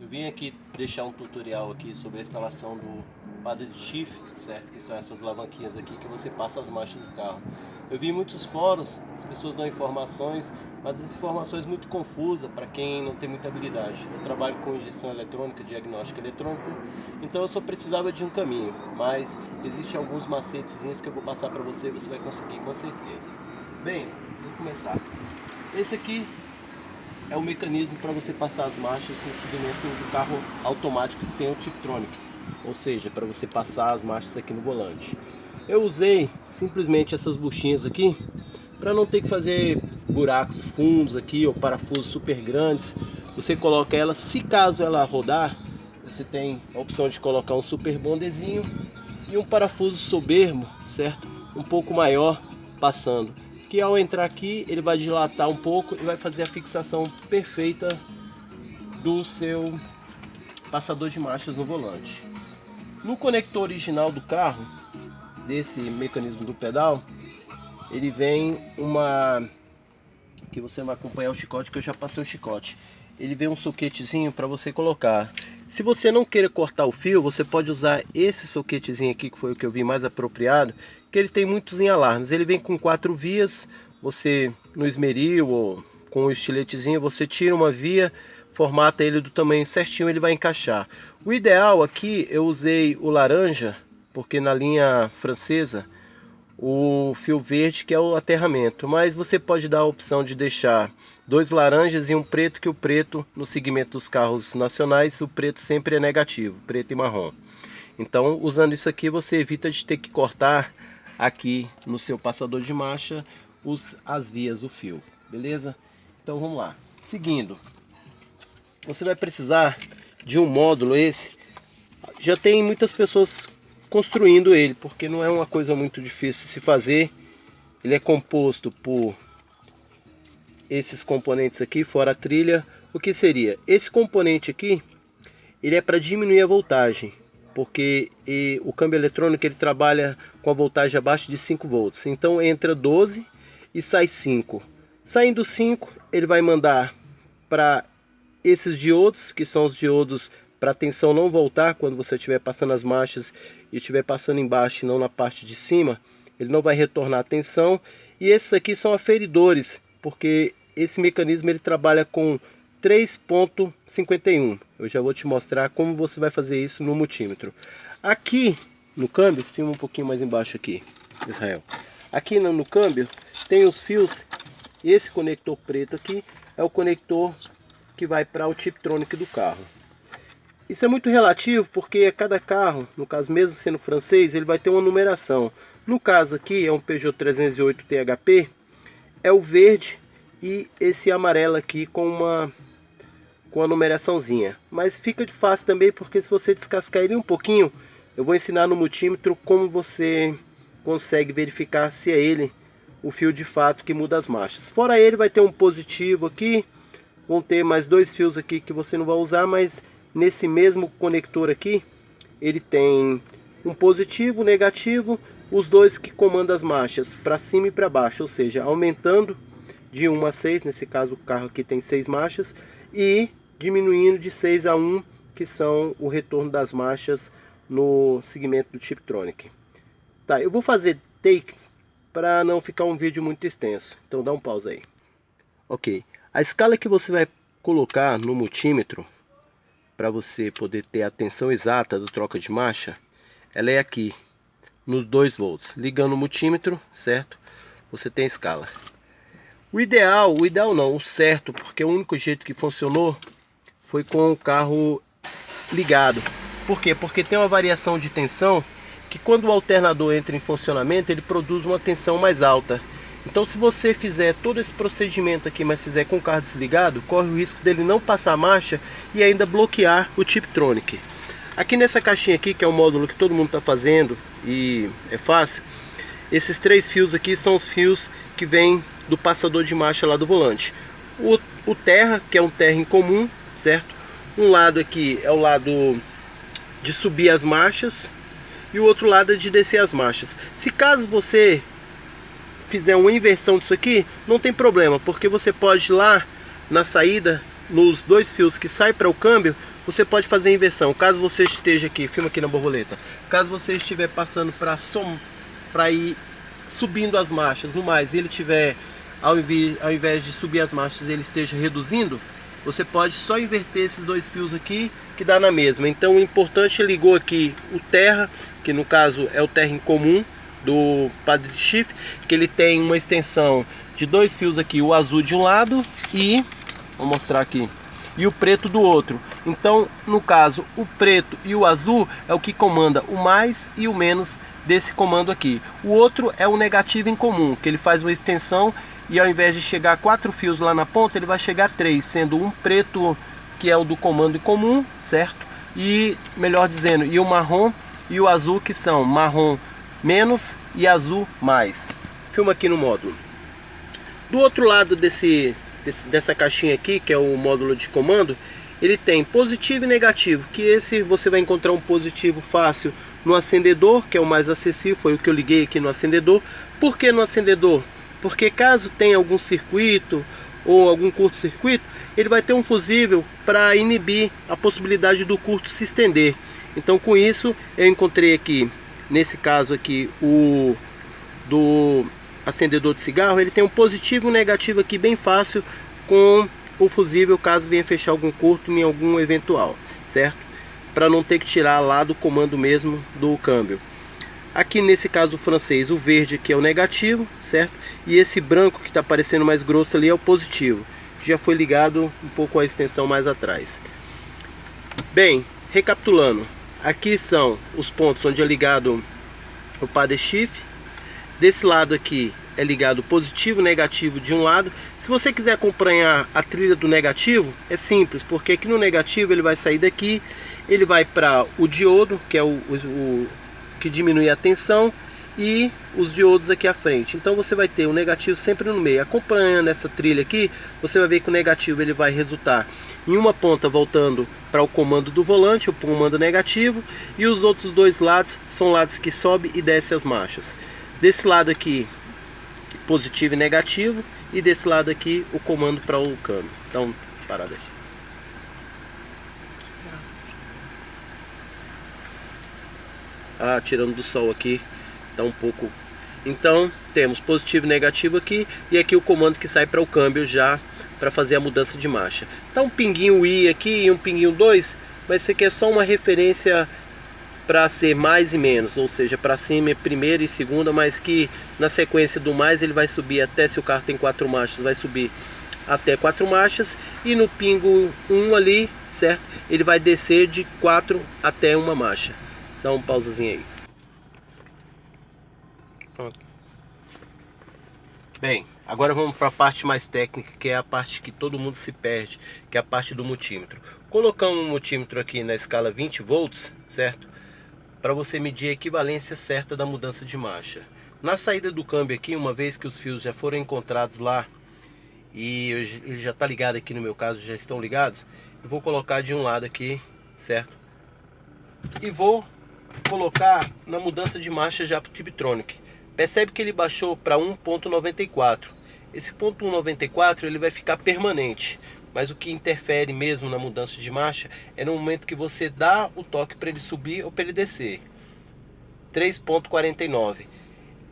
vim aqui deixar um tutorial aqui sobre a instalação do paddle shift, certo? Que são essas alavanquinhas aqui que você passa as marchas do carro. Eu vi em muitos fóruns, as pessoas dão informações, mas as informações muito confusas para quem não tem muita habilidade. Eu trabalho com injeção eletrônica, diagnóstico eletrônico, então eu só precisava de um caminho, mas existem alguns macetezinhos que eu vou passar para você, você vai conseguir com certeza. Bem, vamos começar. Esse aqui é o mecanismo para você passar as marchas no segmento do carro automático que tem o Tiptronic, ou seja, para você passar as marchas aqui no volante. Eu usei simplesmente essas buchinhas aqui para não ter que fazer buracos fundos aqui ou parafusos super grandes. Você coloca ela, se caso ela rodar, você tem a opção de colocar um super bondezinho e um parafuso soberbo, certo? Um pouco maior passando, que ao entrar aqui ele vai dilatar um pouco e vai fazer a fixação perfeita do seu passador de marchas no volante. No conector original do carro, desse mecanismo do pedal, ele vem uma, que você vai acompanhar o chicote, que eu já passei o chicote. Ele vem um soquetezinho para você colocar. Se você não querer cortar o fio, você pode usar esse soquetezinho aqui, que foi o que eu vi mais apropriado, que ele tem muitos em alarmes. Ele vem com 4 vias, você no esmeril ou com o estiletezinho, você tira uma via, formata ele do tamanho certinho, ele vai encaixar. O ideal aqui, eu usei o laranja, porque na linha francesa, o fio verde que é o aterramento, mas você pode dar a opção de deixar 2 laranjas e um preto, que o preto no segmento dos carros nacionais, o preto sempre é negativo, preto e marrom. Então usando isso aqui você evita de ter que cortar aqui no seu passador de marcha as vias, o fio, beleza? Então vamos lá, seguindo, você vai precisar de um módulo. Esse já tem muitas pessoas construindo ele, porque não é uma coisa muito difícil de se fazer. Ele é composto por esses componentes aqui, fora a trilha. O que seria? Esse componente aqui, ele é para diminuir a voltagem, porque o câmbio eletrônico ele trabalha com a voltagem abaixo de 5 volts. Então entra 12 e sai 5. Saindo 5, ele vai mandar para esses diodos, que são os diodos para a tensão não voltar quando você estiver passando as marchas e estiver passando embaixo e não na parte de cima. Ele não vai retornar a tensão. E esses aqui são aferidores, porque esse mecanismo ele trabalha com 3.51. Eu já vou te mostrar como você vai fazer isso no multímetro. Aqui no câmbio, filma um pouquinho mais embaixo aqui, Israel. Aqui no câmbio tem os fios. Esse conector preto aqui é o conector que vai para o Tiptronic do carro. Isso é muito relativo, porque cada carro, no caso mesmo sendo francês, ele vai ter uma numeração. No caso aqui é um Peugeot 308 THP, é o verde e esse amarelo aqui com a numeraçãozinha. Mas fica de fácil também, porque se você descascar ele um pouquinho, eu vou ensinar no multímetro como você consegue verificar se é ele o fio de fato que muda as marchas. Fora ele vai ter um positivo aqui, vão ter mais 2 fios aqui que você não vai usar, mas nesse mesmo conector aqui, ele tem um positivo, negativo, os dois que comandam as marchas para cima e para baixo, ou seja, aumentando de 1 a 6, nesse caso o carro aqui tem 6 marchas, e diminuindo de 6 a 1, que são o retorno das marchas no segmento do Tiptronic. Tá, eu vou fazer takes para não ficar um vídeo muito extenso, então dá um pause aí. Ok, a escala que você vai colocar no multímetro, para você poder ter a tensão exata do troca de marcha, ela é aqui, nos 2 volts. Ligando o multímetro, certo? Você tem a escala. O ideal não, o certo, porque o único jeito que funcionou foi com o carro ligado. Por quê? Porque tem uma variação de tensão que quando o alternador entra em funcionamento, ele produz uma tensão mais alta. Então se você fizer todo esse procedimento aqui, mas fizer com o carro desligado, corre o risco dele não passar a marcha e ainda bloquear o Tiptronic. Aqui nessa caixinha aqui, que é o módulo que todo mundo está fazendo e é fácil, esses 3 fios aqui são os fios que vêm do passador de marcha lá do volante. O terra, que é um terra em comum, certo? Um lado aqui é o lado de subir as marchas e o outro lado é de descer as marchas. Se caso você fizer uma inversão disso aqui, não tem problema, porque você pode ir lá na saída, nos 2 fios que saem para o câmbio, você pode fazer a inversão. Caso você esteja aqui, filma aqui na borboleta, caso você estiver passando para ir subindo as marchas no mais, ele tiver, ao invés de subir as marchas, ele esteja reduzindo, você pode só inverter esses dois fios aqui, que dá na mesma. Então o importante, ligou aqui o terra, que no caso é o terra em comum do padre de chifre, que ele tem uma extensão de dois fios aqui, o azul de um lado e, vou mostrar aqui, e o preto do outro. Então, no caso, o preto e o azul é o que comanda o mais e o menos desse comando aqui. O outro é o negativo em comum, que ele faz uma extensão e ao invés de chegar 4 fios lá na ponta, ele vai chegar 3, sendo um preto, que é o do comando em comum, certo? E, melhor dizendo, e o marrom e o azul, que são marrom menos e azul mais. Filma aqui no módulo. Do outro lado dessa caixinha aqui, que é o módulo de comando, ele tem positivo e negativo, que esse você vai encontrar um positivo fácil no acendedor, que é o mais acessível, foi o que eu liguei aqui no acendedor. Por que no acendedor? Porque caso tenha algum circuito ou algum curto-circuito, ele vai ter um fusível para inibir a possibilidade do curto se estender. Então com isso eu encontrei aqui, nesse caso aqui, o do acendedor de cigarro, ele tem um positivo e um negativo aqui bem fácil com o fusível, caso venha fechar algum curto em algum eventual, certo? Para não ter que tirar lá do comando mesmo do câmbio. Aqui nesse caso francês, o verde aqui é o negativo, certo? E esse branco que está parecendo mais grosso ali é o positivo. Já foi ligado um pouco a extensão mais atrás. Bem, recapitulando, aqui são os pontos onde é ligado o paddle shift. Desse lado aqui é ligado positivo e negativo de um lado. Se você quiser acompanhar a trilha do negativo, é simples, porque aqui no negativo ele vai sair daqui, ele vai para o diodo, que é o que diminui a tensão, e os diodos aqui à frente. Então você vai ter o negativo sempre no meio. Acompanhando essa trilha aqui, você vai ver que o negativo ele vai resultar em uma ponta voltando para o comando do volante, o comando negativo, e os outros dois lados são lados que sobe e desce as marchas. Desse lado aqui, positivo e negativo, e desse lado aqui o comando para o câmbio. Então, parada aí. Tirando do sol aqui, tá um pouco. Então temos positivo e negativo aqui, e aqui o comando que sai para o câmbio já para fazer a mudança de marcha. Tá um pinguinho I aqui e um pinguinho 2, mas isso aqui é só uma referência para ser mais e menos, ou seja, para cima é primeira e segunda, mas que na sequência do mais ele vai subir até, se o carro tem 4 marchas, vai subir até 4 marchas, e no pingo 1 ali, certo? Ele vai descer de 4 até uma marcha. Dá um pausazinho aí. Pronto. Bem, agora vamos para a parte mais técnica, que é a parte que todo mundo se perde, que é a parte do multímetro. Colocamos um multímetro aqui na escala 20 volts, certo? Para você medir a equivalência certa da mudança de marcha. Na saída do câmbio aqui, uma vez que os fios já foram encontrados lá, e ele já está ligado aqui, no meu caso já estão ligados, eu vou colocar de um lado aqui, certo? E vou colocar na mudança de marcha já para o Tiptronic. Percebe que ele baixou para 1.94. Esse ponto 1.94 ele vai ficar permanente, mas o que interfere mesmo na mudança de marcha é no momento que você dá o toque para ele subir ou para ele descer. 3.49.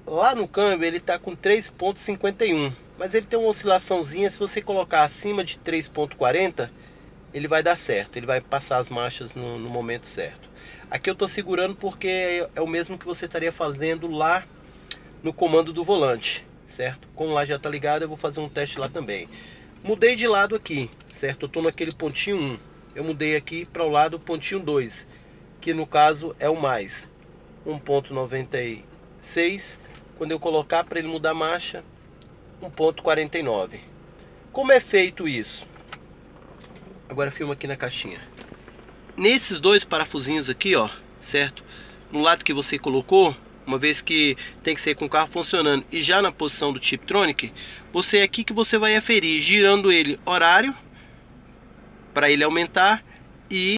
Lá no câmbio ele está com 3.51, mas ele tem uma oscilaçãozinha. Se você colocar acima de 3.40, ele vai dar certo, ele vai passar as marchas no momento certo. Aqui eu estou segurando porque é o mesmo que você estaria fazendo lá no comando do volante, certo? Como lá já está ligado, eu vou fazer um teste lá também. Mudei de lado aqui, certo? Eu estou naquele pontinho 1. Eu mudei aqui para o lado pontinho 2, que no caso é o mais 1.96. Quando eu colocar para ele mudar a marcha, 1.49. Como é feito isso? Agora filma aqui na caixinha. Nesses dois parafusinhos aqui, ó, certo? No lado que você colocou, uma vez que tem que ser com o carro funcionando, e já na posição do Tiptronic, você é aqui que você vai aferir, girando ele horário para ele aumentar e